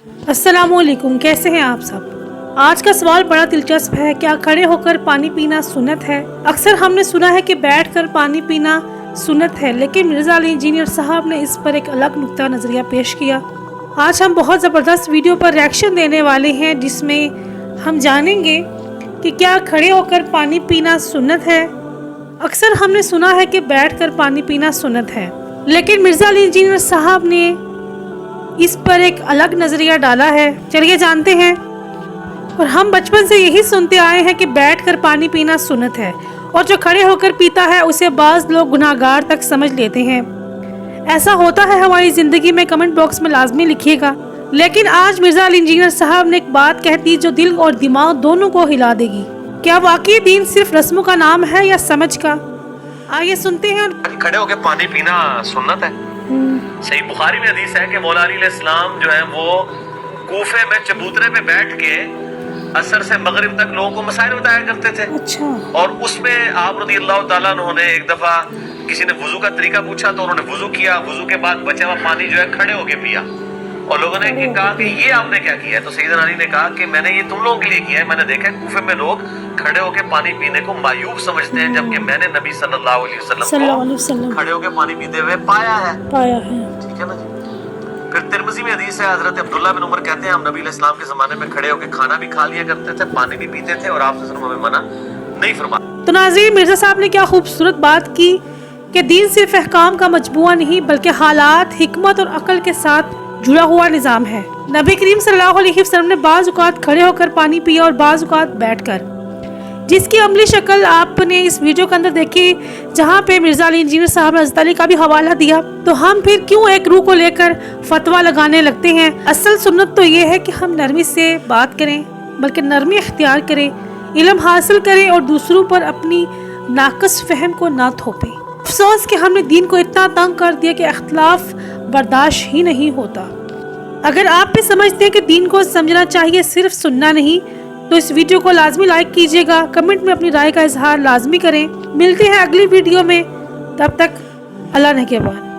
अस्सलामुअलैकुम, कैसे हैं आप सब। आज का सवाल बड़ा दिलचस्प है। क्या खड़े होकर पानी पीना सुन्नत है? अक्सर हमने सुना है कि बैठकर पानी पीना सुन्नत है, लेकिन मिर्ज़ा अली इंजीनियर साहब ने इस पर एक अलग नुक्ता नज़रिया पेश किया। आज हम बहुत ज़बरदस्त वीडियो पर रिएक्शन देने वाले हैं, जिसमें हम जानेंगे कि क्या खड़े होकर पानी पीना सुन्नत है। अक्सर हमने सुना है कि बैठकर पानी पीना सुन्नत है, लेकिन मिर्ज़ा अली इंजीनियर साहब ने इस पर एक अलग नज़रिया डाला है। चलिए जानते हैं। और हम बचपन से यही सुनते आए हैं कि बैठकर पानी पीना सुन्नत है, और जो खड़े होकर पीता है उसे बाज़ लोग गुनाहगार तक समझ लेते हैं। ऐसा होता है हमारी ज़िंदगी में? कमेंट बॉक्स में लाजमी लिखिएगा। लेकिन आज मिर्ज़ा अली इंजीनियर साहब ने एक बात कह दी जो दिल और दिमाग दोनों को हिला देगी। क्या वाकई दीन सिर्फ रस्मों का नाम है या समझ का? आइए सुनते हैं। खड़े होकर पानी पीना सुन्नत है। सही बुखारी में हदीस है कि मौला अली अलैहिस्सलाम जो है वो कूफे में चबूतरे पे बैठ के असर से मगरिब तक लोगों को मसाइल बताया करते थे। अच्छा। और उसमें आप रज़ी अल्लाह ताला अन्हु ने एक दफा किसी ने वुजू का तरीका पूछा तो उन्होंने वुजू किया, वुजू के बाद बचा हुआ पानी जो है खड़े होके पिया। और लोगों ने कहा कि ये आपने क्या किया है? तो सैयदना अली ने कहा कि मैंने ये तुम लोगों के लिए किया है। मैंने देखा है कूफे में लोग खड़े होकर पानी पीने को मायूब समझते हैं, जबकि मैंने नबी सल्लल्लाहु अलैहि वसल्लम को खड़े होकर पानी पीते हुए पाया है। ठीक है ना जी। फिर तिरमिज़ी में हदीस है, हजरत अब्दुल्लाह बिन उमर कहते हैं हम नबी अलैहिस्सलाम के जमाने में खड़े होकर खाना भी खा लिया करते थे, पानी भी पीते थे, और आप हमें मना नहीं फरमाया। तो नाज़रीन, मिर्ज़ा साहब ने क्या खूबसूरत बात की कि दीन सिर्फ अहकाम का मजबूआ नहीं बल्कि हालात, हिकमत और अक्ल के साथ जुड़ा हुआ निज़ाम है। नबी करीम सल्लल्लाहु अलैहि वसल्लम ने बाज़ औक़ात खड़े होकर पानी पिया और बाज़ औक़ात बैठकर, जिसकी अमली शक्ल आपने इस वीडियो के अंदर देखी, जहाँ पे मिर्ज़ा अली इंजीनियर साहब ने हज़रत अली का भी हवाला दिया। तो हम फिर क्यों एक रूह को लेकर फतवा लगाने लगते हैं? असल सुन्नत तो ये है कि हम नरमी से बात करें, बल्कि नरमी इख्तियार करें, इल्म हासिल करें और दूसरों पर अपनी नाक़िस फहम को ना थोपें। अफसोस कि हमने दीन को इतना तंग कर दिया कि इख्तिलाफ बर्दाश्त ही नहीं होता। अगर आप भी समझते हैं कि दीन को समझना चाहिए, सिर्फ सुनना नहीं, तो इस वीडियो को लाजमी लाइक कीजिएगा। कमेंट में अपनी राय का इजहार लाजमी करें। मिलते हैं अगली वीडियो में, तब तक अल्लाह ने के बाद।